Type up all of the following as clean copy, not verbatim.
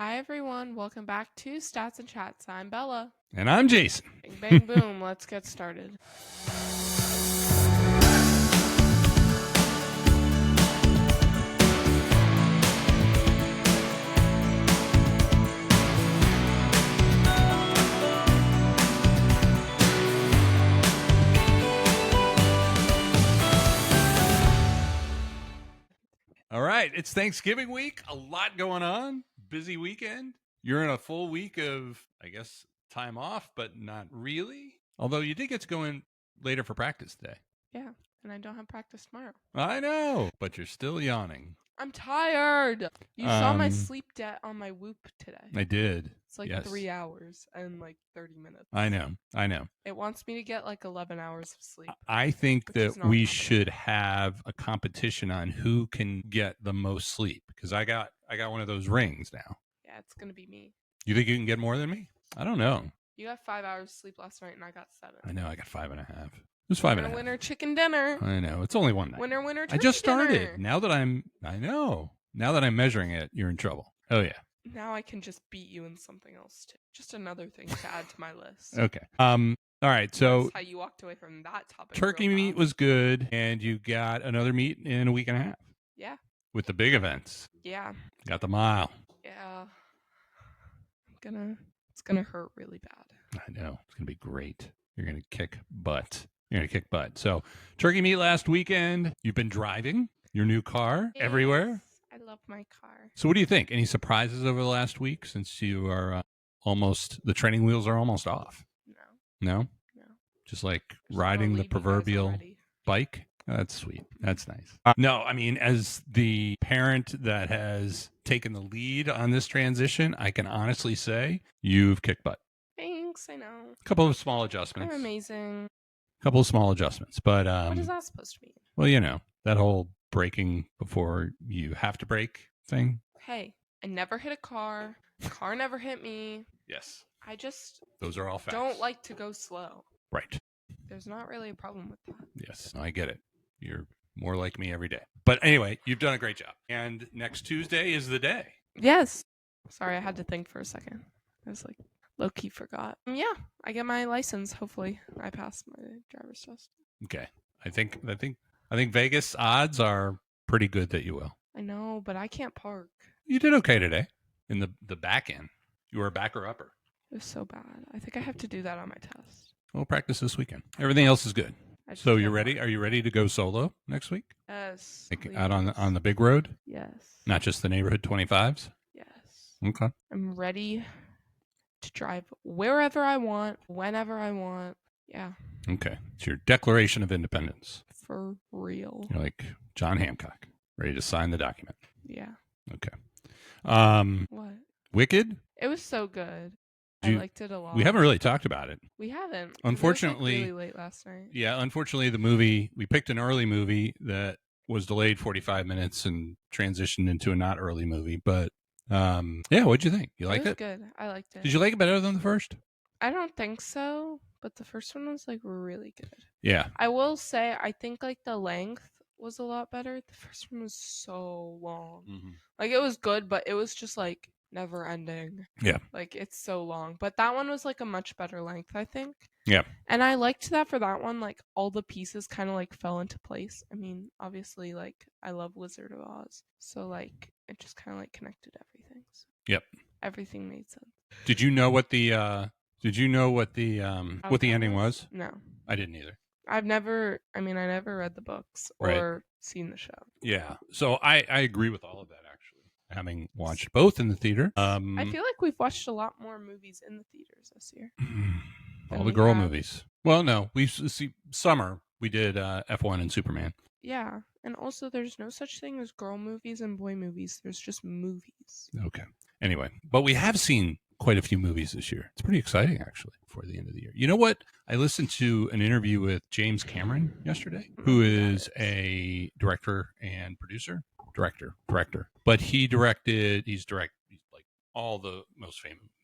Hi, everyone. Welcome back to Stats and Chats. I'm Bella. And I'm Jason. Bing, bang, boom. Let's get started. All right, it's Thanksgiving week. A lot going on. Busy weekend. You're in a full week of, I guess, time off, but not really. Although you did get to go in later for practice today. Yeah, and I don't have practice tomorrow. I know, but you're still yawning. I'm tired. You saw my sleep debt on my Whoop today. I did. It's like yes. 3 hours and like 30 minutes. I know. It wants me to get like 11 hours of sleep. I think that we happening. should have a competition on who can get the most sleep, because I got one of those rings now. Yeah, it's going to be me. You think you can get more than me? I don't know. You got 5 hours of sleep last night and I got 7. I know. I got 5.5. It was 5.5. Winner chicken dinner. I know. It's only one night. Winner turkey I just started. Dinner. Now that I'm measuring it, you're in trouble. Oh yeah. Now I can just beat you in something else too. Just another thing to add to my list. Okay. All right. So that's how you walked away from that topic. Turkey meat was good, and you got another meat in a week and a half. Yeah. With the big events. Yeah. Got the mile. Yeah. It's gonna hurt really bad. I know. It's gonna be great. You're gonna kick butt. So turkey meat last weekend. You've been driving your new car everywhere. I love my car. So what do you think? Any surprises over the last week since you are the training wheels are almost off? No? Just like riding the proverbial bike? Oh, that's sweet. That's nice. No, I mean, as the parent that has taken the lead on this transition, I can honestly say you've kicked butt. Thanks, I know. A couple of small adjustments. I'm amazing. Couple of small adjustments, but what is that supposed to mean? Well, you know, that whole braking before you have to brake thing. Hey, I never hit a car. The car never hit me. Yes. I just those are all facts. Don't like to go slow. Right. There's not really a problem with that. Yes, I get it. You're more like me every day. But anyway, you've done a great job. And next Tuesday is the day. Yes. Sorry, I had to think for a second. I was like, low-key forgot. Yeah, I get my license. Hopefully, I pass my driver's test. Okay. I think Vegas odds are pretty good that you will. I know, but I can't park. You did okay today in the back end. You were a backer upper. It was so bad. I think I have to do that on my test. We'll practice this weekend. Everything else is good. So you're ready? Are you ready to go solo next week? Yes. Like out on the big road? Yes. Not just the neighborhood 25s? Yes. Okay. I'm ready to drive wherever I want, whenever I want. Yeah. Okay. It's your Declaration of Independence. For real. You're like John Hancock, ready to sign the document. Yeah. Okay. What? Wicked? It was so good. I liked it a lot. We haven't really talked about it. We haven't. Unfortunately, it was like really late last night. Yeah, unfortunately, the movie, we picked an early movie that was delayed 45 minutes and transitioned into a not early movie. But yeah, what'd you think? You liked it? It was good. I liked it. Did you like it better than the first? I don't think so, but the first one was like really good. Yeah. I will say, I think like the length was a lot better. The first one was so long. Mm-hmm. Like it was good, but it was just like never ending. Yeah. Like it's so long. But that one was like a much better length, I think. Yeah. And I liked that for that one, like all the pieces kind of like fell into place. I mean, obviously like I love Wizard of Oz. So like it just kind of like connected everything. So yep. Everything made sense. Did you know what the ending was? No. I didn't either. I never read the books or seen the show. Yeah. So I agree with all of that, actually. Having watched both in the theater. I feel like we've watched a lot more movies in the theaters this year. All the girl movies. Well, no. We see summer. We did F1 and Superman. Yeah. And also there's no such thing as girl movies and boy movies. There's just movies. Okay. Anyway, but we have seen quite a few movies this year. It's pretty exciting, actually, before the end of the year. You know what? I listened to an interview with James Cameron yesterday, who is a director and producer. Director. But he's like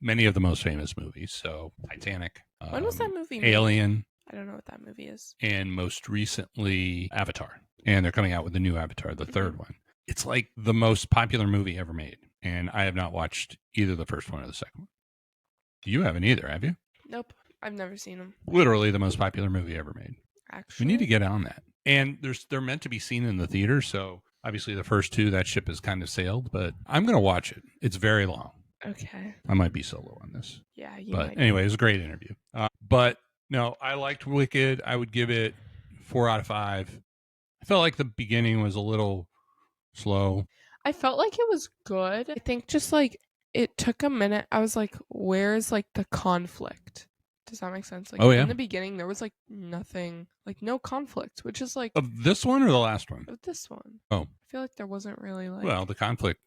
many of the most famous movies. So Titanic. When was that movie? Alien. I don't know what that movie is. And most recently, Avatar. And they're coming out with the new Avatar, the third one. It's like the most popular movie ever made. And I have not watched either the first one or the second one. You haven't either, have you? Nope. I've never seen them. Literally the most popular movie ever made. Actually, we need to get on that. And they're meant to be seen in the theater, so obviously the first two, that ship has kind of sailed, but I'm going to watch it. It's very long. Okay. I might be solo on this. Yeah, but anyway, it was a great interview. But no, I liked Wicked. I would give it 4 out of 5. I felt like the beginning was a little slow. I felt like it was good. I think just like it took a minute. I was like, where's like the conflict? Does that make sense? Like in the beginning there was like nothing, like no conflict, which is like of this one or the last one? Of this one. Oh. I feel like there wasn't really like well, the conflict.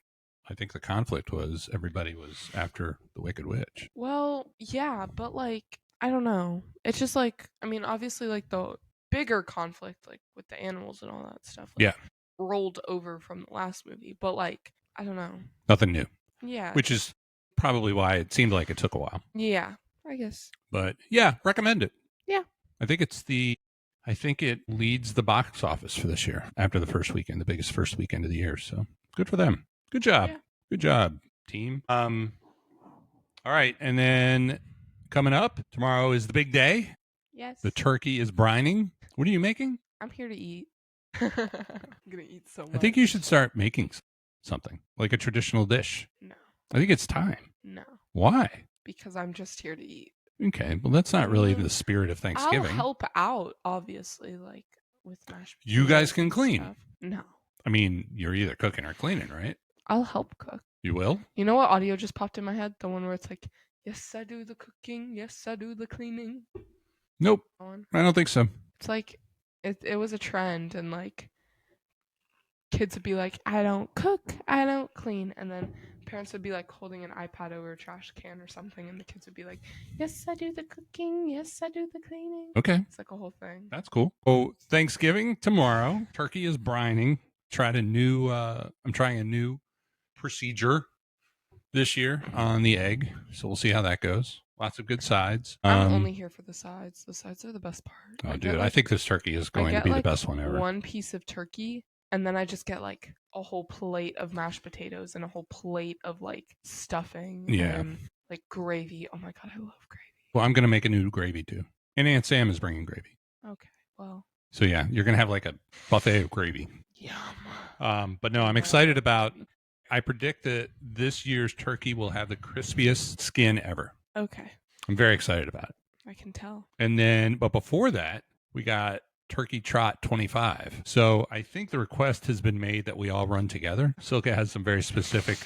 I think the conflict was everybody was after the Wicked Witch. Well, yeah, but like I don't know. It's just like I mean, obviously like the bigger conflict like with the animals and all that stuff. Like, rolled over from the last movie, but like I don't know. Nothing new. Yeah. Which is probably why it seemed like it took a while. Yeah, I guess. But yeah, recommend it. Yeah. I think it leads the box office for this year after the first weekend, the biggest first weekend of the year. So good for them. Good job. Yeah. Good job, team. All right. And then coming up tomorrow is the big day. Yes. The turkey is brining. What are you making? I'm here to eat. I'm going to eat so much. I think you should start making something like a traditional dish. No. I think it's time. No. Why? Because I'm just here to eat. Okay. Well, that's not really the spirit of Thanksgiving. I'll help out, obviously, like with mashed potatoes. You guys can clean. Stuff. No. I mean, you're either cooking or cleaning, right? I'll help cook. You will? You know what audio just popped in my head? The one where it's like, yes, I do the cooking. Yes, I do the cleaning. Nope. I don't think so. It's like, it was a trend, and like, kids would be like, I don't cook, I don't clean. And then parents would be like holding an iPad over a trash can or something, and the kids would be like, yes, I do the cooking. Yes, I do the cleaning. Okay. It's like a whole thing. That's cool. Oh, Thanksgiving tomorrow. Turkey is brining. I'm trying a new procedure this year on the egg. So we'll see how that goes. Lots of good sides. I'm only here for the sides. The sides are the best part. Oh, dude, I think this turkey is going to be the best one ever. One piece of turkey, and then I just get like a whole plate of mashed potatoes and a whole plate of like stuffing and like gravy. Oh my God, I love gravy. Well, I'm going to make a new gravy too. And Aunt Sam is bringing gravy. Okay, well. So yeah, you're going to have like a buffet of gravy. Yum. But no, I'm excited about, I predict that this year's turkey will have the crispiest skin ever. Okay. I'm very excited about it. I can tell. And then, but before that, we got Turkey Trot 25. So I think the request has been made that we all run together. Silka has some very specific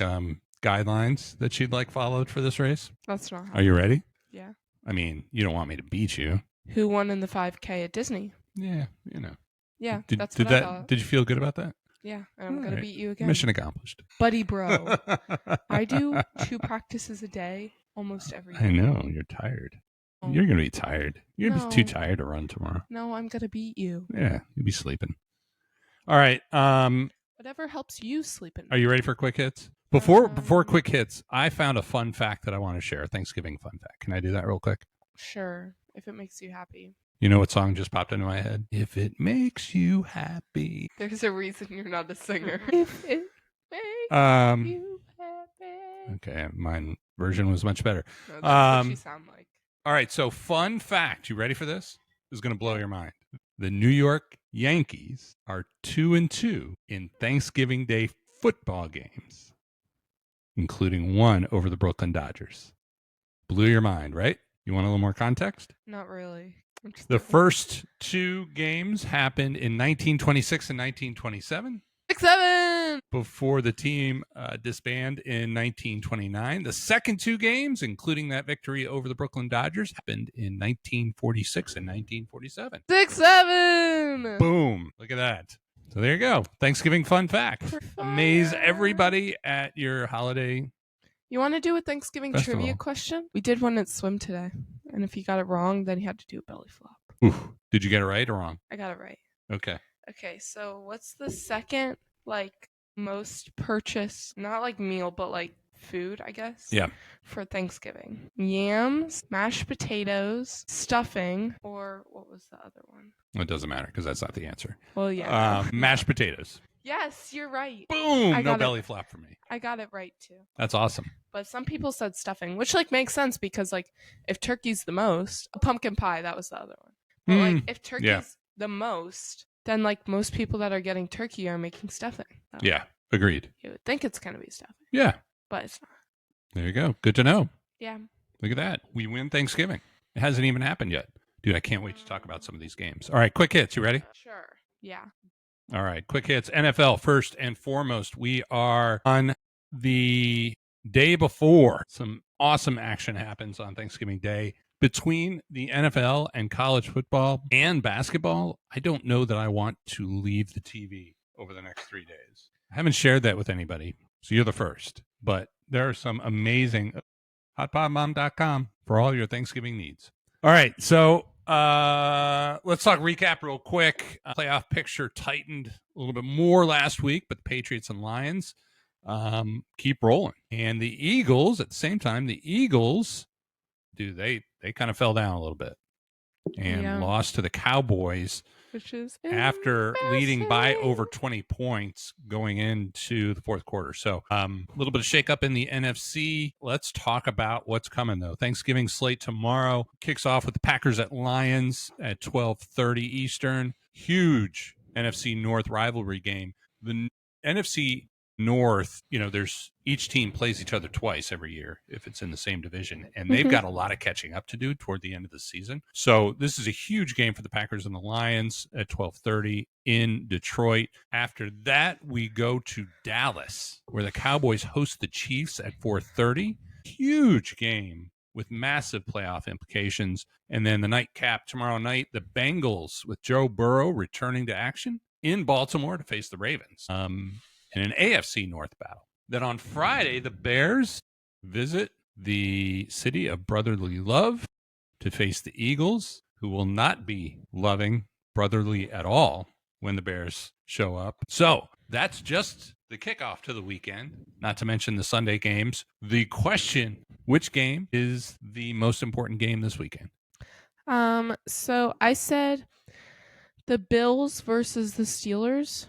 guidelines that she'd like followed for this race. That's not how. Are you ready? Yeah. I mean, you don't want me to beat you. Who won in the 5K at Disney? Yeah, you know. Yeah, that's what I thought. Did you feel good about that? Yeah, I'm going to beat you again. Mission accomplished. Buddy bro. I do 2 practices a day almost every day. I know, you're tired. Oh. You're going to be tired. You're going to be too tired to run tomorrow. No, I'm going to beat you. Yeah, you'll be sleeping. All right. Whatever helps you sleep in. Are you ready for quick hits? Before quick hits, I found a fun fact that I want to share, a Thanksgiving fun fact. Can I do that real quick? Sure, if it makes you happy. You know what song just popped into my head? If it makes you happy. There's a reason you're not a singer. If it makes you happy. Okay, my version was much better. No, that's what you sound like. All right, so fun fact. You ready for this? This is going to blow your mind. The New York Yankees are 2-2 in Thanksgiving Day football games, including one over the Brooklyn Dodgers. Blew your mind, right? You want a little more context? Not really. The first 2 games happened in 1926 and 1927. 6-7! Before the team disbanded in 1929. The second 2 games, including that victory over the Brooklyn Dodgers, happened in 1946 and 1947. 6-7! Boom. Look at that. So there you go. Thanksgiving fun fact. Amaze everybody at your holiday. You want to do a Thanksgiving trivia question? We did one at swim today. And if you got it wrong, then you had to do a belly flop. Oof. Did you get it right or wrong? I got it right. Okay. Okay, so what's the second, like, most purchased, not like meal, but like food, I guess? Yeah. For Thanksgiving? Yams, mashed potatoes, stuffing, or what was the other one? Well, it doesn't matter because that's not the answer. Well, yeah. Mashed potatoes. Yes, you're right. Boom! No belly flop for me. I got it right too. That's awesome. But some people said stuffing, which like makes sense because like if turkey's the most, pumpkin pie, that was the other one. But like if turkey's the most, then like most people that are getting turkey are making stuffing. So yeah, agreed. You would think it's gonna be stuffing. Yeah. But it's not. There you go. Good to know. Yeah. Look at that. We win Thanksgiving. It hasn't even happened yet. Dude, I can't wait to talk about some of these games. All right, quick hits. You ready? Sure. Yeah. All right, quick hits. NFL, first and foremost. We are on the day before. Some awesome action happens on Thanksgiving Day. Between the NFL and college football and basketball, I don't know that I want to leave the TV over the next 3 days. I haven't shared that with anybody, so you're the first. But there are some amazing hotpotmom.com for all your Thanksgiving needs. All right, so let's talk recap real quick. Playoff picture tightened a little bit more last week, but the Patriots and Lions keep rolling. And the Eagles, at the same time, dude, they kind of fell down a little bit and lost to the Cowboys, which is after leading by over 20 points going into the fourth quarter. So a little bit of shakeup in the NFC. Let's talk about what's coming, though. Thanksgiving slate tomorrow kicks off with the Packers at Lions at 12:30 Eastern. Huge NFC North rivalry game. The NFC North, there's each team plays each other twice every year if it's in the same division, and they've got a lot of catching up to do toward the end of the season. So this is a huge game for the Packers and the Lions at 12:30 in Detroit. After that, we go to Dallas, where the Cowboys host the Chiefs at 4:30. Huge game with massive playoff implications. And then the nightcap tomorrow night, the Bengals with Joe Burrow returning to action in Baltimore to face the Ravens. In an AFC North battle. Then on Friday, the Bears visit the city of brotherly love to face the Eagles, who will not be loving brotherly at all when the Bears show up. So that's just the kickoff to the weekend, not to mention the Sunday games. The question, which game is the most important game this weekend? So I said the Bills versus the Steelers.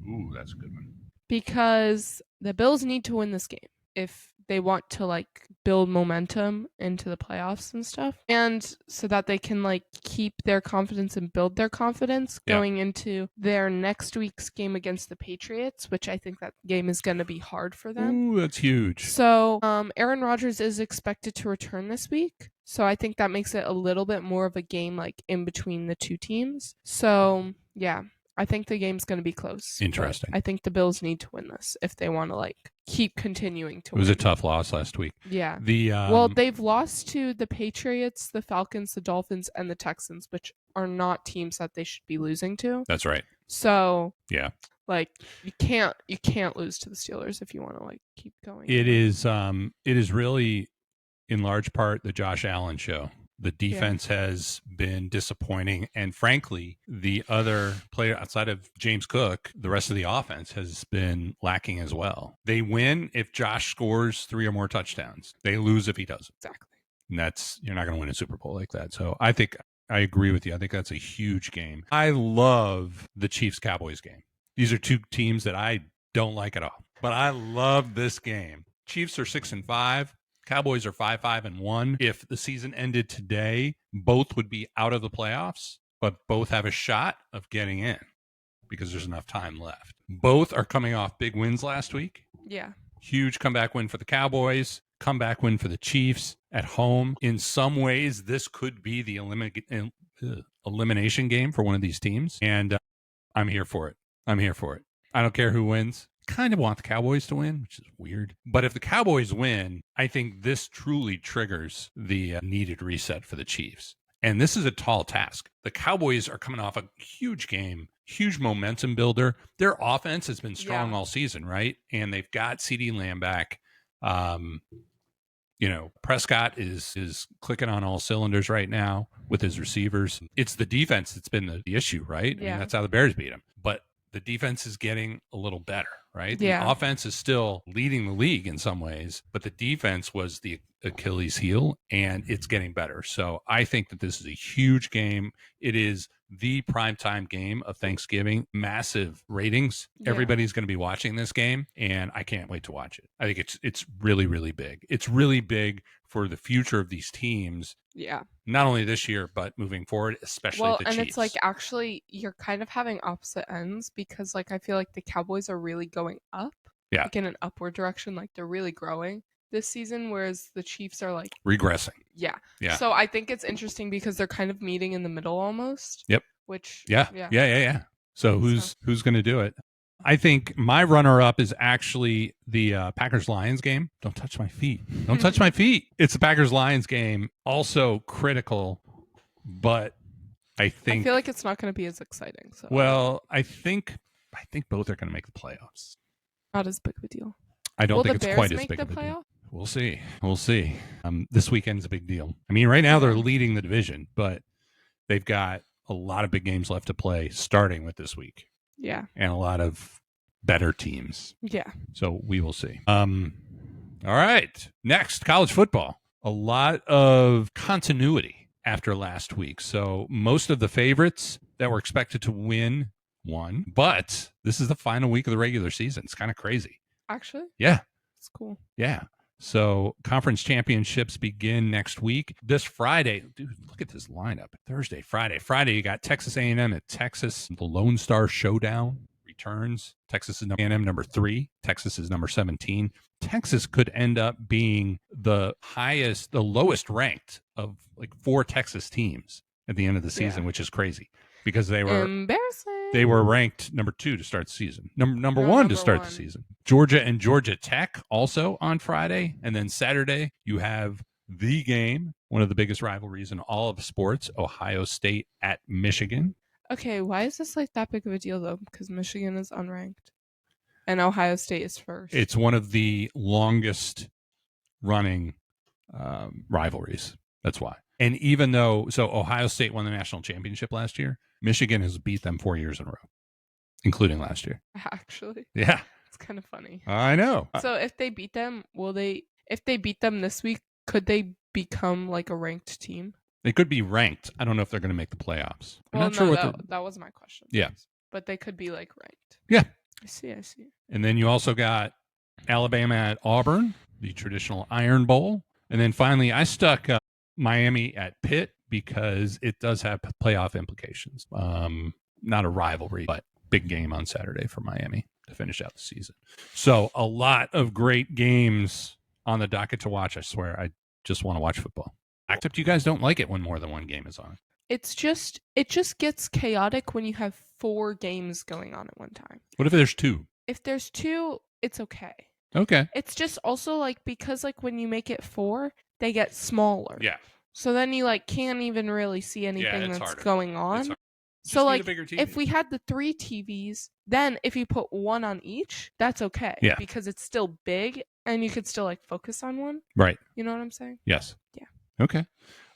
Ooh, that's a good one. Because the Bills need to win this game if they want to build momentum into the playoffs and stuff, and so that they can keep their confidence and build their confidence going into their next week's game against the Patriots, which I think that game is going to be hard for them. Ooh, that's huge. So Aaron Rodgers is expected to return this week, so I think that makes it a little bit more of a game in between the two teams. So yeah, I think the game's going to be close. Interesting. I think the Bills need to win this if they want to keep continuing to win. It was a tough loss last week. Yeah. Well, they've lost to the Patriots, the Falcons, the Dolphins, and the Texans, which are not teams that they should be losing to. That's right. So yeah, you can't lose to the Steelers if you want to keep going. It is really in large part the Josh Allen show. The defense has been disappointing. And frankly, the other player outside of James Cook, the rest of the offense has been lacking as well. They win if Josh scores 3 or more touchdowns. They lose if he doesn't. Exactly. And you're not going to win a Super Bowl like that. So I think I agree with you. I think that's a huge game. I love the Chiefs-Cowboys game. These are two teams that I don't like at all. But I love this game. Chiefs are 6-5. Cowboys are 5-1. If the season ended today, both would be out of the playoffs, but both have a shot of getting in because there's enough time left. Both are coming off big wins last week. Yeah. Huge comeback win for the Cowboys, comeback win for the Chiefs at home. In some ways, this could be the elimination game for one of these teams, and I'm here for it. I don't care who wins. Kind of want the Cowboys to win, which is weird. But if the Cowboys win, I think this truly triggers the needed reset for the Chiefs. And this is a tall task. The Cowboys are coming off a huge game, huge momentum builder. Their offense has been strong all season, right? And they've got CeeDee Lamb back. Prescott is clicking on all cylinders right now with his receivers. It's the defense that's been the issue, right? Yeah. I mean, that's how the Bears beat him. But the defense is getting a little better, right? Yeah. The offense is still leading the league in some ways, but the defense was the Achilles heel, and it's getting better. So I think that this is a huge game. It is the primetime game of Thanksgiving, massive ratings. Yeah. Everybody's going to be watching this game, and I can't wait to watch it. I think it's really, really big. It's really big for the future of these teams. Yeah. Not only this year, but moving forward, especially the Chiefs. And it's like, actually, you're kind of having opposite ends because, like, I feel like the Cowboys are really going up. Yeah. Like, in an upward direction. Like, they're really growing this season, whereas the Chiefs are, like... regressing. Yeah. Yeah. So I think it's interesting because they're kind of meeting in the middle almost. Yep. Which... Yeah. So who's going to do it? I think my runner-up is actually the Packers-Lions game. Don't touch my feet. Don't touch my feet. It's the Packers-Lions game. Also critical, but I feel like it's not going to be as exciting. So. Well, I think both are going to make the playoffs. Not as big of a deal. I don't think it's quite as big of a deal. We'll see. This weekend's a big deal. I mean, right now they're leading the division, but they've got a lot of big games left to play, starting with this week. Yeah. And a lot of better teams. Yeah. So we will see. All right. Next, college football. A lot of continuity after last week. So most of the favorites that were expected to win won, but this is the final week of the regular season. It's kind of crazy. Actually? Yeah. It's cool. Yeah. So conference championships begin next week. This Friday, dude, look at this lineup. Thursday, Friday, you got Texas A&M at Texas. The Lone Star Showdown returns. Texas is A&M number 3. Texas is number 17. Texas could end up being the lowest ranked of like 4 Texas teams at the end of the season, which is crazy because they were embarrassing. They were ranked number 2 to start the season. Number 1 to start the season. Georgia and Georgia Tech also on Friday. And then Saturday, you have the game, one of the biggest rivalries in all of sports, Ohio State at Michigan. Okay, why is this like that big of a deal, though? Because Michigan is unranked. And Ohio State is first. It's one of the longest running rivalries. That's why. And even though, Ohio State won the national championship last year, Michigan has beat them 4 years in a row, including last year. Actually? Yeah. It's kind of funny. I know. So if they beat them, if they beat them this week, could they become like a ranked team? They could be ranked. I don't know if they're going to make the playoffs. I'm not sure that was my question. Yeah. But they could be like ranked. Yeah. I see. And then you also got Alabama at Auburn, the traditional Iron Bowl. And then finally, I stuck Miami at Pitt because it does have playoff implications. Not a rivalry, but big game on Saturday for Miami to finish out the season. So a lot of great games on the docket to watch. I swear, I just want to watch football. Except you guys don't like it when more than one game is on. It just gets chaotic when you have 4 games going on at one time. What if there's 2? If there's 2, it's okay. Okay. It's just also like because like when you make it 4, they get smaller. Yeah. So then you like can't even really see anything that's harder. Going on. So like if we had the 3 TVs, then if you put 1 on each, that's okay. Yeah. Because it's still big and you could still like focus on one. Right. You know what I'm saying? Yes. Yeah. Okay.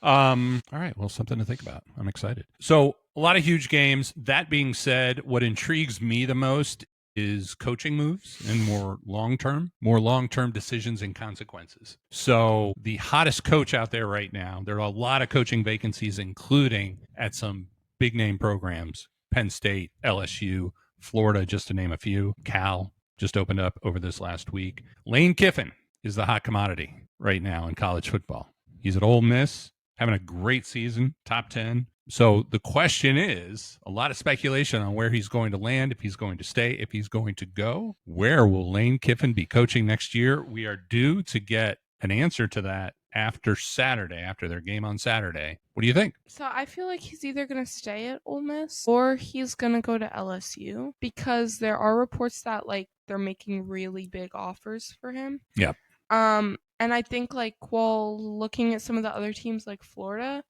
All right. Well, something to think about. I'm excited. So a lot of huge games. That being said, what intrigues me the most is coaching moves and more long-term decisions and consequences. So the hottest coach out there right now, there are a lot of coaching vacancies, including at some big name programs, Penn State, LSU, Florida, just to name a few. Cal just opened up over this last week. Lane Kiffin is the hot commodity right now in college football. He's at Ole Miss, having a great season, top 10. So the question is, a lot of speculation on where he's going to land, if he's going to stay, if he's going to go. Where will Lane Kiffin be coaching next year? We are due to get an answer to that after Saturday, after their game on Saturday. What do you think? So I feel like he's either going to stay at Ole Miss or he's going to go to LSU because there are reports that like they're making really big offers for him. Yeah. And I think like while looking at some of the other teams like Florida,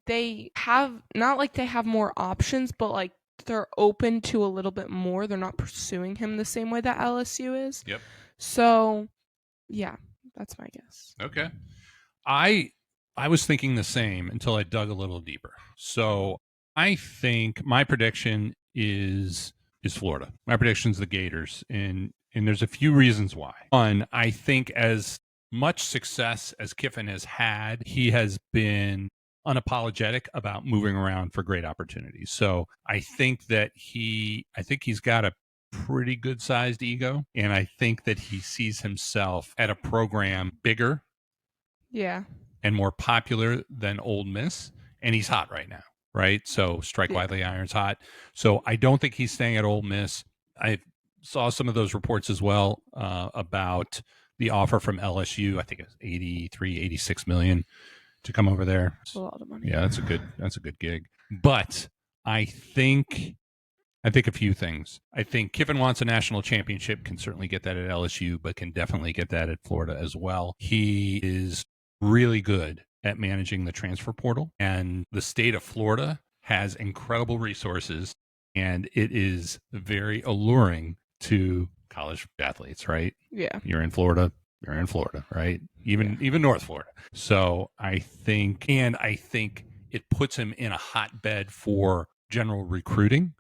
they have not like they have more options, but like they're open to a little bit more. They're not pursuing him the same way that LSU is. Yep. So, yeah, that's my guess. Okay. I was thinking the same until I dug a little deeper. So I think my prediction is is Florida. My prediction is the Gators, and there's a few reasons why. One, I think as much success as Kiffin has had, he has been unapologetic about moving around for great opportunities. So I think he's got a pretty good sized ego, and I think that he sees himself at a program bigger, and more popular than Ole Miss, and he's hot right now, right? So strike while the iron's hot. So I don't think he's staying at Ole Miss. I saw some of those reports as well about the offer from LSU. I think it was 86 million to come over there. That's a lot of money. Yeah, that's a good gig. But I think a few things. I think Kiffin wants a national championship, can certainly get that at LSU, but can definitely get that at Florida as well. He is really good at managing the transfer portal, and the state of Florida has incredible resources, and it is very alluring to college athletes, right? Yeah. You're in Florida, right? Even North Florida. So I think it puts him in a hotbed for general recruiting.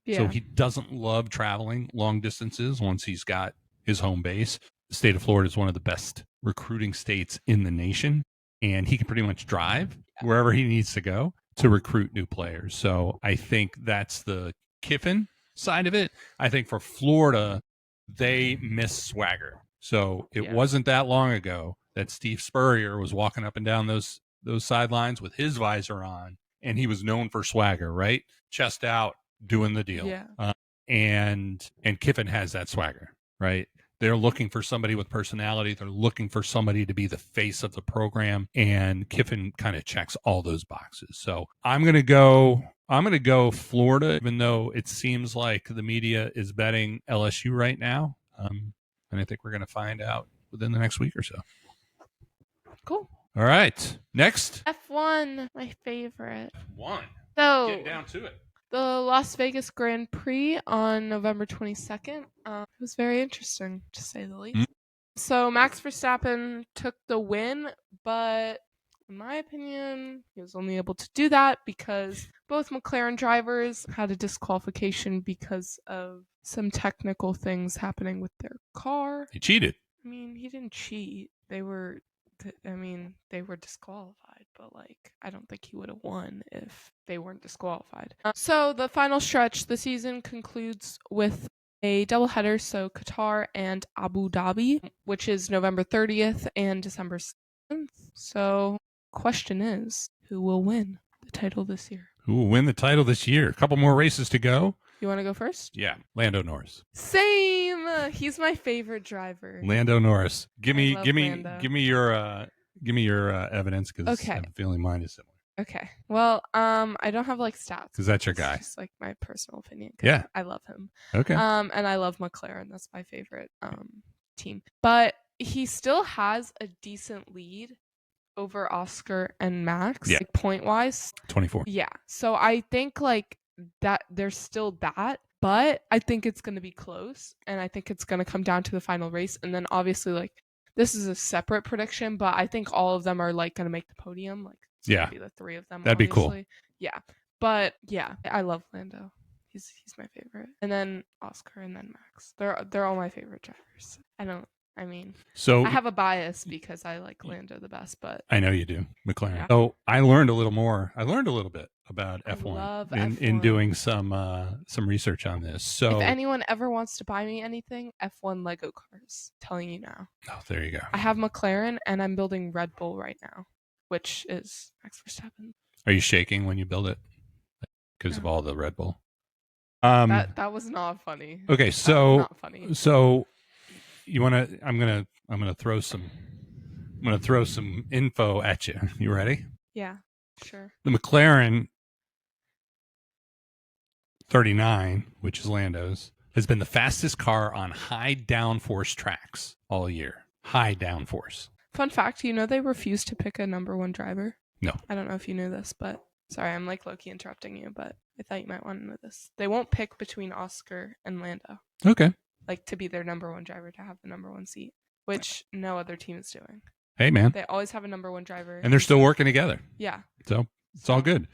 Yeah. So he doesn't love traveling long distances once he's got his home base. The state of Florida is one of the best recruiting states in the nation, and he can pretty much drive wherever he needs to go to recruit new players. So I think that's the Kiffin side of it. I think for Florida, they miss swagger. So it wasn't that long ago that Steve Spurrier was walking up and down those sidelines with his visor on, and he was known for swagger, right? Chest out, doing the deal. Yeah. And Kiffin has that swagger, right? They're looking for somebody with personality. They're looking for somebody to be the face of the program, and Kiffin kind of checks all those boxes. So I'm going to go Florida, even though it seems like the media is betting LSU right now. And I think we're going to find out within the next week or so. Cool. All right. Next. F1, my favorite. F1. So, getting down to it. The Las Vegas Grand Prix on November 22nd. It was very interesting, to say the least. So Max Verstappen took the win, but in my opinion, he was only able to do that because both McLaren drivers had a disqualification because of some technical things happening with their car. He cheated. I mean, he didn't cheat. They were disqualified, but I don't think he would have won if they weren't disqualified. So the final stretch, the season concludes with a doubleheader, so Qatar and Abu Dhabi, which is November 30th and December 7th. So question is, who will win the title this year? Who will win the title this year? A couple more races to go. You want to go first? Yeah, Lando Norris. Same. He's my favorite driver. Lando Norris. Give me your evidence, because I have a feeling mine is similar. Okay. Well, I don't have stats because that's your guy. It's just my personal opinion. Yeah, I love him. Okay. And I love McLaren. That's my favorite team. But he still has a decent lead over Oscar and Max, point wise. 24. Yeah. So I think that there's still that, but I think it's going to be close, and I think it's going to come down to the final race, and then obviously this is a separate prediction, but I think all of them are going to make the podium. It's going to be the three of them. That'd obviously. Be cool. Yeah. But yeah, I love Lando. He's my favorite. And then Oscar and then Max. They're all my favorite drivers. I have a bias because I like Lando the best, but I know you do, McLaren. Yeah. So I learned a little bit about F1 in doing some research on this. So if anyone ever wants to buy me anything, F1 Lego cars. I'm telling you now. Oh, there you go. I have McLaren and I'm building Red Bull right now, which is Max Verstappen. Are you shaking when you build it because of all the Red Bull? That was not funny. Okay, so not funny. So you want to? I'm gonna throw some info at you. You ready? Yeah, sure. The McLaren 39, which is Lando's, has been the fastest car on high downforce tracks all year. High downforce. Fun fact: they refused to pick a number one driver. No. I don't know if you knew this, but sorry, I'm low-key interrupting you, but I thought you might want to know this. They won't pick between Oscar and Lando. Okay. To be their number one driver, to have the number one seat, which no other team is doing. Hey, man. They always have a number one driver. And they're still working together. Yeah. So it's all good.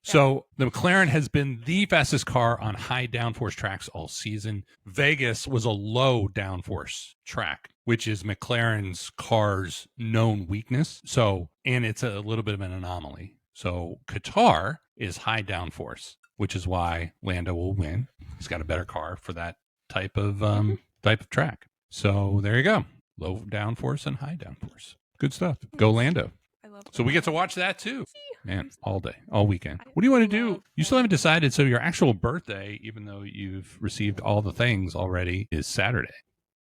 So the McLaren has been the fastest car on high downforce tracks all season. Vegas was a low downforce track, which is McLaren's car's known weakness. So, and it's a little bit of an anomaly. So Qatar is high downforce, which is why Lando will win. He's got a better car for that type of track. So there you go. Low downforce and high downforce. Good stuff. Go Lando. I love So we get to watch that too. Man, all day, all weekend. What do you want to do? You still haven't decided. So your actual birthday, even though you've received all the things already, is Saturday.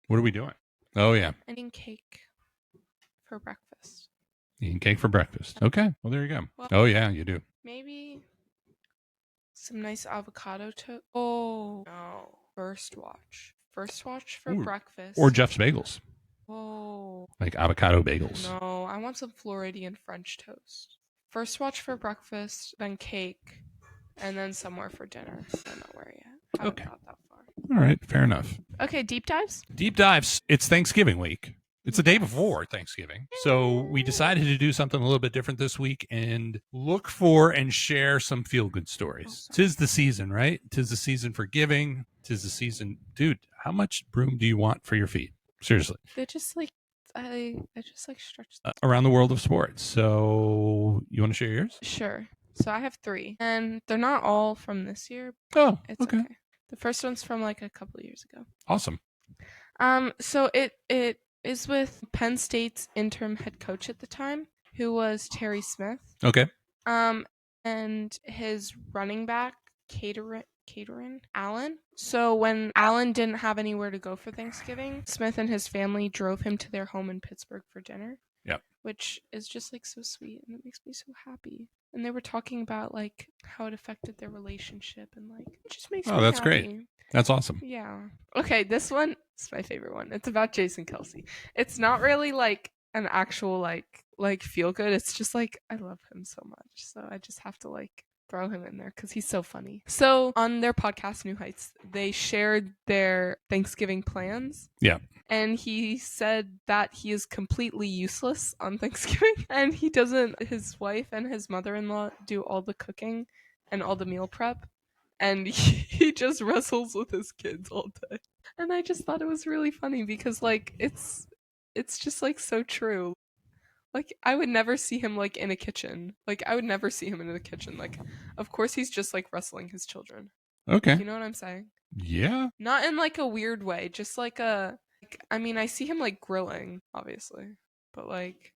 What are we doing? Oh, yeah. I'm eating cake for breakfast. Eating cake for breakfast. Okay. Well, there you go. Well, oh, yeah, you do. Maybe some nice avocado toast. Oh, no. First watch for breakfast. Or Jeff's Bagels. Oh. Like avocado bagels. No, I want some Floridian French toast. First watch for breakfast, then cake, and then somewhere for dinner. I'm not where yet. I haven't got that far. All right, fair enough. Okay, deep dives? Deep dives. It's Thanksgiving week. It's the day before Thanksgiving. So we decided to do something a little bit different this week and look for and share some feel-good stories. Tis the season, right? Tis the season for giving. Tis the season. Dude, how much broom do you want for your feet? Seriously. They're just like, I just like stretch around the world of sports. So you want to share yours? Sure. So I have 3, and they're not all from this year. Oh, it's okay. The first one's from like a couple of years ago. Awesome. So it is with Penn State's interim head coach at the time, who was Terry Smith. Okay. And his running back, Caterin Allen. So when Allen didn't have anywhere to go for Thanksgiving, Smith and his family drove him to their home in Pittsburgh for dinner. Yep. Which is just like so sweet, and it makes me so happy. And they were talking about like how it affected their relationship, and like it just makes me happy. Oh, that's great. That's awesome. Yeah. Okay, this one is my favorite one. It's about Jason Kelce. It's not really like an actual like feel good. It's just like I love him so much, so I just have to like throw him in there because he's so funny. So on their podcast, New Heights, they shared their Thanksgiving plans. Yeah. And he said that he is completely useless on Thanksgiving. And his wife and his mother-in-law do all the cooking and all the meal prep. And he just wrestles with his kids all day. And I just thought it was really funny because like it's just like so true. Like, I would never see him, like, in a kitchen. Like, I would never see him in the kitchen. Like, of course he's just, like, wrestling his children. Okay. You know what I'm saying? Yeah. Not in, like, a weird way. Just, like, I mean, I see him, like, grilling, obviously. But, like,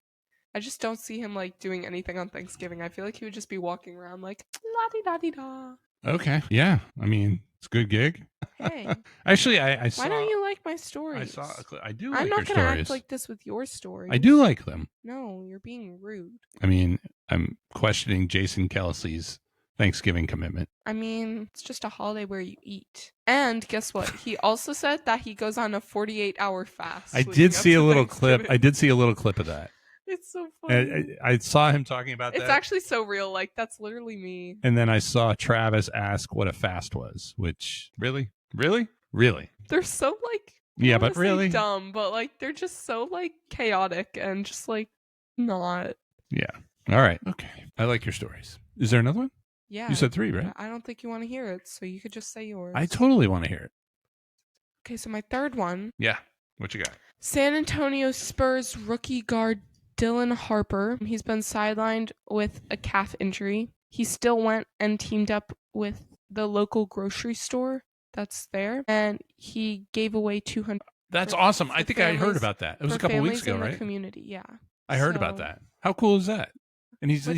I just don't see him, like, doing anything on Thanksgiving. I feel like he would just be walking around, like, la-di-da-di-da. Okay. Yeah. I mean, it's a good gig. Hey. Actually, I saw... Why don't you like my stories? I do like your stories. I'm not going to act like this with your stories. I do like them. No, you're being rude. I mean, I'm questioning Jason Kelce's Thanksgiving commitment. I mean, it's just a holiday where you eat. And guess what? He also said that he goes on a 48-hour fast. I did see a little clip. I did see a little clip of that. It's so funny. I saw him talking about that. It's actually so real. Like, that's literally me. And then I saw Travis ask what a fast was, which, really? They're so, like, yeah, but really dumb, but, like, they're just so, like, chaotic and just, like, not. Yeah. All right. Okay. I like your stories. Is there another one? Yeah. You said 3, right? I don't think you want to hear it, so you could just say yours. I totally want to hear it. Okay, so my third one. Yeah. What you got? San Antonio Spurs rookie guard Dylan Harper. He's been sidelined with a calf injury. He still went and teamed up with the local grocery store that's there, and he gave away $200. That's awesome. I think I heard about that. It was a couple weeks ago, right? Community, yeah. I heard about that. How cool is that? And he's like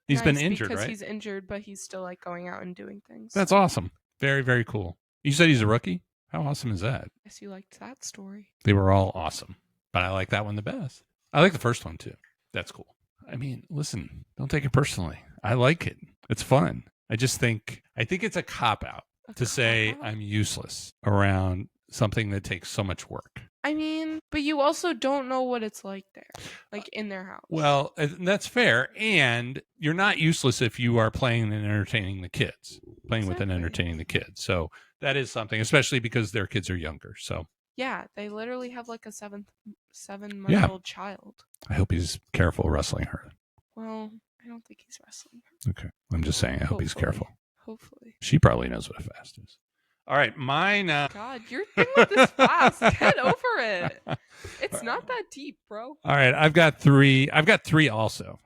he's nice been injured, because right? He's injured, but he's still like going out and doing things. That's awesome. Very, very cool. You said he's a rookie? How awesome is that? Yes, you liked that story. They were all awesome, but I like that one the best. I like the first one too. That's cool. I mean, listen, don't take it personally. I like it. It's fun. I think it's a cop-out to say I'm useless around something that takes so much work. I mean, but you also don't know what it's like there, like in their house. Well, that's fair. And you're not useless if you are playing and entertaining the kids, with and entertaining the kids. So that is something, especially because their kids are younger. So yeah, they literally have like a 7-month-old child. I hope he's careful wrestling her. Well, I don't don't think he's wrestling. Okay. I'm just saying, I hope he's careful. Hopefully. She probably knows what a fast is. All right, mine. God, you're thinking about this fast. Get over it. It's not that deep, bro. All right, I've got three also.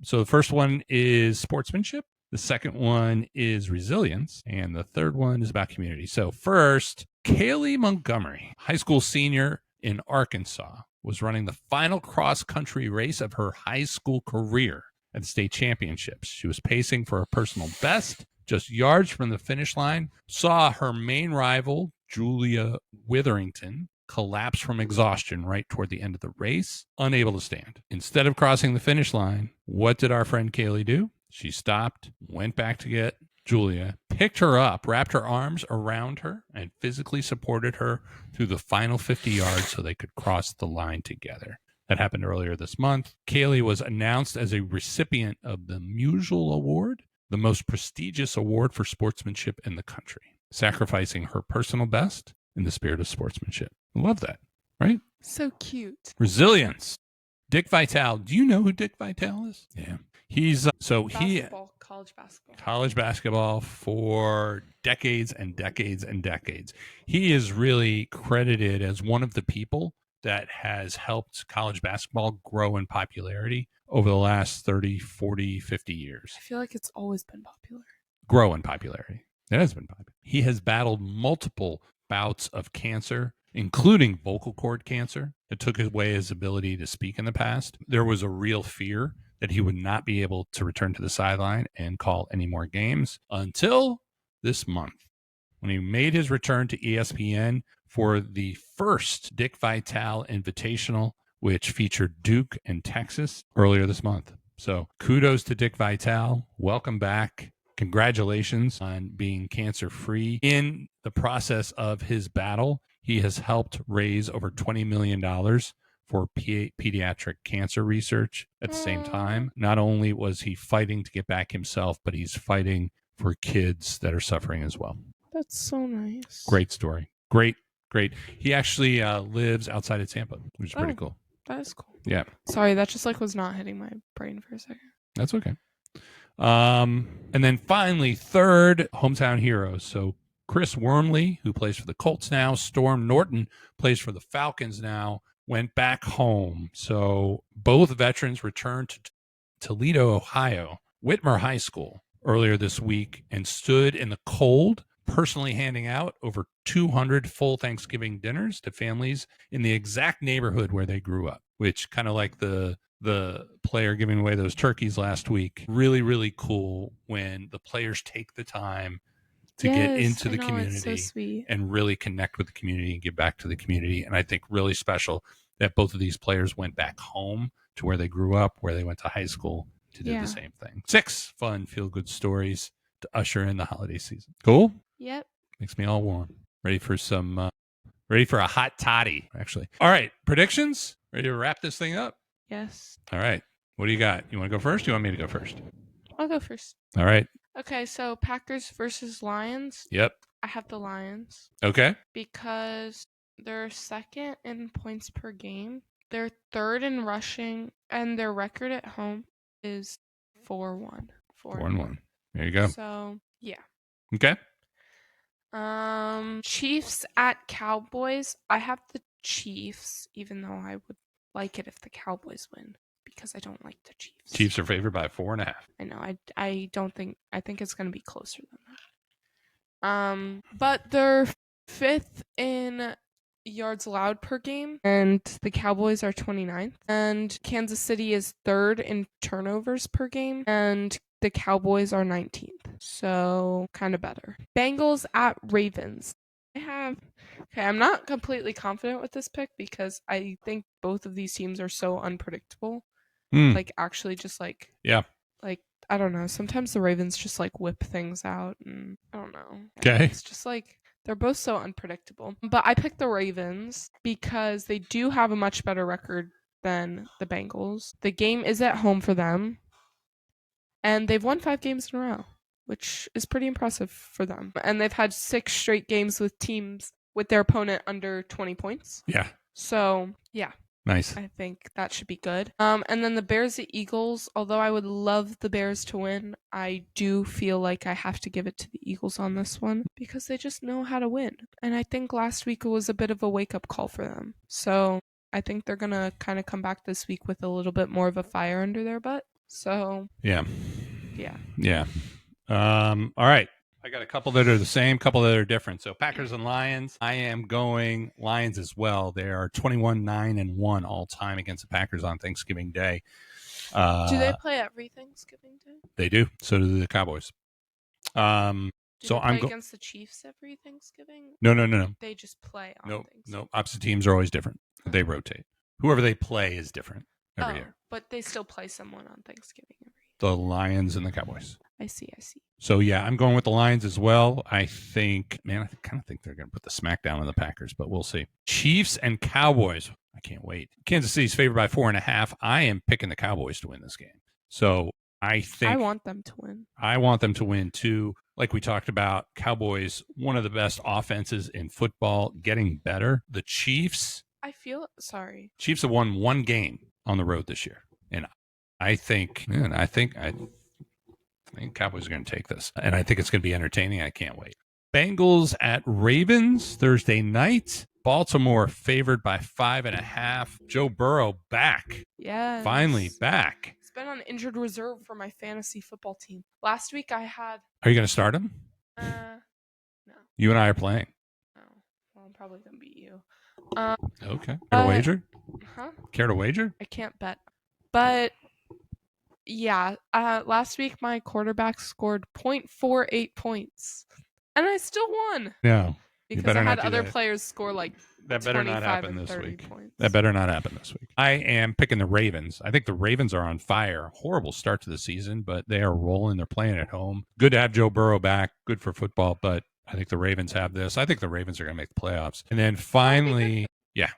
So the first one is sportsmanship. The second one is resilience. And the third one is about community. So first, Kaylee Montgomery, high school senior in Arkansas, was running the final cross-country race of her high school career at the state championships. She was pacing for a personal best, just yards from the finish line, saw her main rival, Julia Witherington, collapse from exhaustion right toward the end of the race, unable to stand. Instead of crossing the finish line, what did our friend Kaylee do? She stopped, went back to get Julia, picked her up, wrapped her arms around her, and physically supported her through the final 50 yards so they could cross the line together. That happened earlier this month. Kaylee was announced as a recipient of the Musial Award, the most prestigious award for sportsmanship in the country, sacrificing her personal best in the spirit of sportsmanship. I love that, right? So cute. Resilience. Dick Vitale. Do you know who Dick Vitale is? Yeah. He's college basketball for decades and decades and decades. He is really credited as one of the people that has helped college basketball grow in popularity over the last 30, 40, 50 years. I feel like it's always been popular. Grow in popularity. It has been popular. He has battled multiple bouts of cancer, including vocal cord cancer, that took away his ability to speak in the past. There was a real fear that he would not be able to return to the sideline and call any more games until this month, when he made his return to ESPN for the first Dick Vitale Invitational, which featured Duke and Texas earlier this month. So kudos to Dick Vitale. Welcome back. Congratulations on being cancer-free. In the process of his battle, he has helped raise over $20 million for pediatric cancer research at the same time. Not only was he fighting to get back himself, but he's fighting for kids that are suffering as well. That's so nice. Great story. Great. He actually lives outside of Tampa, which is pretty cool. That is cool. Yeah. Sorry, that just was not hitting my brain for a second. That's okay. And then finally, third, hometown heroes. So Chris Wormley, who plays for the Colts now, Storm Norton plays for the Falcons now, went back home. So both veterans returned to Toledo, Ohio, Whitmer High School earlier this week and stood in the cold, personally handing out over 200 full Thanksgiving dinners to families in the exact neighborhood where they grew up, which kind of like the player giving away those turkeys last week. Really, really cool when the players take the time to get into the community and really connect with the community and give back to the community. And I think really special that both of these players went back home to where they grew up, where they went to high school to do the same thing. 6 fun, feel-good stories to usher in the holiday season. Cool? Yep. Makes me all warm. Ready for a hot toddy, actually. All right. Predictions? Ready to wrap this thing up? Yes. All right. What do you got? You want to go first? Or you want me to go first? I'll go first. All right. Okay, so Packers versus Lions. Yep. I have the Lions. Okay. Because they're second in points per game. They're third in rushing, and their record at home is 4-1. 4-1. There you go. So, yeah. Okay. Chiefs at Cowboys. I have the Chiefs, even though I would like it if the Cowboys win, because I don't like the Chiefs. Chiefs are favored by 4.5. I know. I think it's going to be closer than that. But they're fifth in yards allowed per game, and the Cowboys are 29th, and Kansas City is third in turnovers per game, and the Cowboys are 19th. So kind of better. Bengals at Ravens. I'm not completely confident with this pick because I think both of these teams are so unpredictable. Like actually just like I don't know. Sometimes the Ravens just like whip things out, and I don't know. Okay. It's just like they're both so unpredictable. But I picked the Ravens because they do have a much better record than the Bengals. The game is at home for them, and they've won 5 games in a row, which is pretty impressive for them. And they've had 6 straight games with teams with their opponent under 20 points. Yeah. So, yeah. Nice. I think that should be good. And then the Bears at Eagles, although I would love the Bears to win, I do feel like I have to give it to the Eagles on this one because they just know how to win. And I think last week was a bit of a wake-up call for them. So I think they're going to kind of come back this week with a little bit more of a fire under their butt. So yeah. All right. I got a couple that are the same, couple that are different. So Packers and Lions. I am going Lions as well. They are 21-9-1 all time against the Packers on Thanksgiving Day. Do they play every Thanksgiving Day? They do. So do the Cowboys. Do they play against the Chiefs every Thanksgiving? No. They just play on Thanksgiving. No. Opposite teams are always different. They rotate. Whoever they play is different every year. But they still play someone on Thanksgiving every year. The Lions and the Cowboys. I see. So, yeah, I'm going with the Lions as well. I think, man, I kind of think they're going to put the smackdown on the Packers, but we'll see. Chiefs and Cowboys. I can't wait. Kansas City's favored by 4.5. I am picking the Cowboys to win this game. So, I want them to win. I want them to win, too. Like we talked about, Cowboys, one of the best offenses in football, getting better. The Chiefs. Chiefs have won one game on the road this year. And I think Cowboys are going to take this. And I think it's going to be entertaining. I can't wait. Bengals at Ravens Thursday night. Baltimore favored by 5.5. Joe Burrow back. Yes. Finally back. He's been on injured reserve for my fantasy football team. Last week I had... Are you going to start him? No. You and I are playing. No. Well, I'm probably going to beat you. Okay. Care to wager? Huh? Care to wager? I can't bet. But... yeah, last week my quarterback scored 0.48 points, and I still won. No, because I had other players score like that better not happen this week. Points. That better not happen this week. I am picking the Ravens. I think the Ravens are on fire. Horrible start to the season, but they are rolling. They're playing at home. Good to have Joe Burrow back. Good for football, but I think the Ravens have this. I think the Ravens are going to make the playoffs. And then finally, yeah.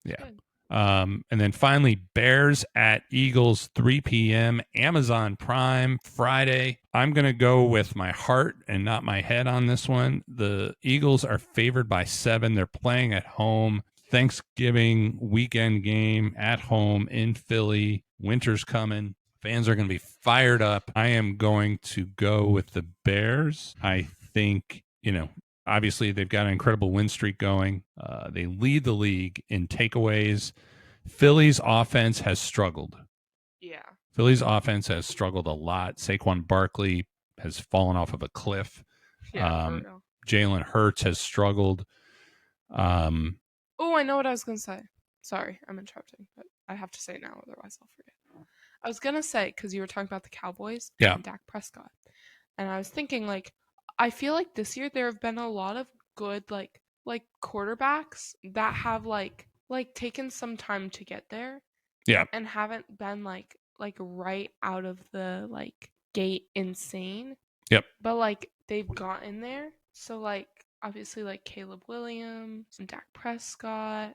Good. And then finally, Bears at Eagles, 3 p.m., Amazon Prime, Friday. I'm going to go with my heart and not my head on this one. The Eagles are favored by 7. They're playing at home. Thanksgiving weekend game at home in Philly. Winter's coming. Fans are going to be fired up. I am going to go with the Bears. I think, obviously, they've got an incredible win streak going. They lead the league in takeaways. Philly's offense has struggled. Yeah. Philly's offense has struggled a lot. Saquon Barkley has fallen off of a cliff. Yeah, Jalen Hurts has struggled. I know what I was going to say. Sorry, I'm interrupting, but I have to say it now, otherwise I'll forget. I was going to say, because you were talking about the Cowboys and Dak Prescott, and I was thinking, I feel like this year there have been a lot of good like quarterbacks that have taken some time to get there. Yeah. And haven't been like right out of the gate insane. Yep. But they've gotten there. So obviously Caleb Williams and Dak Prescott.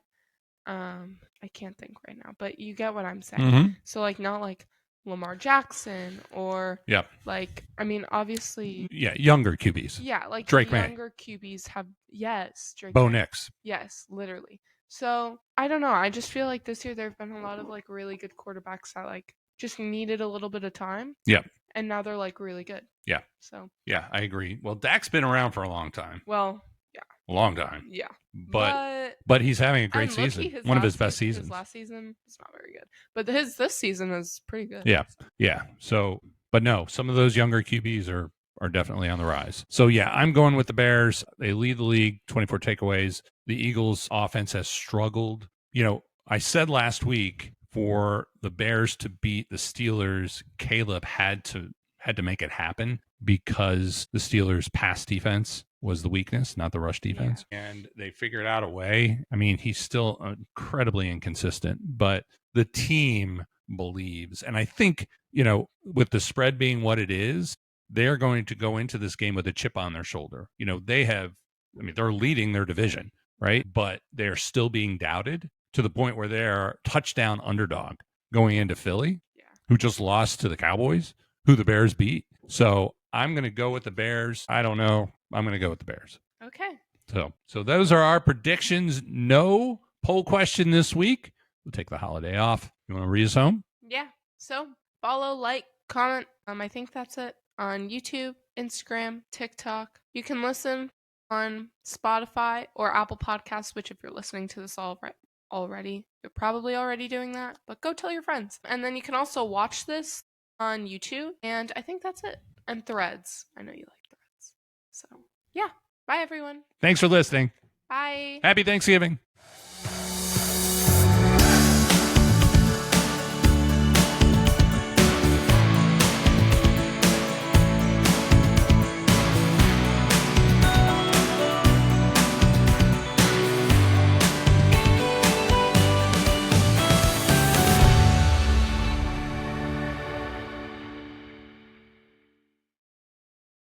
I can't think right now, but you get what I'm saying. Mm-hmm. So not Lamar Jackson or obviously younger QBs. Yeah, Drake younger QBs have Drake Bo Nix. Yes, literally. So I don't know. I just feel like this year there have been a lot of really good quarterbacks that just needed a little bit of time. Yeah. And now they're really good. Yeah. So yeah, I agree. Well, Dak's been around for a long time. Well, yeah. A long time. Yeah. But he's having a great season. One of his best seasons. His last season is not very good. But this season is pretty good. Yeah. Yeah. So, but no, some of those younger QBs are definitely on the rise. So yeah, I'm going with the Bears. They lead the league, 24 takeaways. The Eagles offense has struggled. I said last week for the Bears to beat the Steelers, Caleb had to make it happen because the Steelers' pass defense was the weakness, not the rush defense. Yeah. And they figured out a way. I mean, he's still incredibly inconsistent, but the team believes. And I think, with the spread being what it is, they're going to go into this game with a chip on their shoulder. They're leading their division, right? But they're still being doubted to the point where they're touchdown underdog going into Philly, who just lost to the Cowboys, who the Bears beat. So I'm going to go with the Bears. I don't know. I'm going to go with the Bears. Okay. So those are our predictions. No poll question this week. we'll take the holiday off. You want to read us home? Yeah. So follow, like, comment. I think that's it on YouTube, Instagram, TikTok. You can listen on Spotify or Apple Podcasts, which if you're listening to this already, you're probably already doing that, but go tell your friends. And then you can also watch this on YouTube, and I think that's it. And Threads. I know you like Threads. So, yeah. Bye, everyone. Thanks for listening. Bye. Happy Thanksgiving.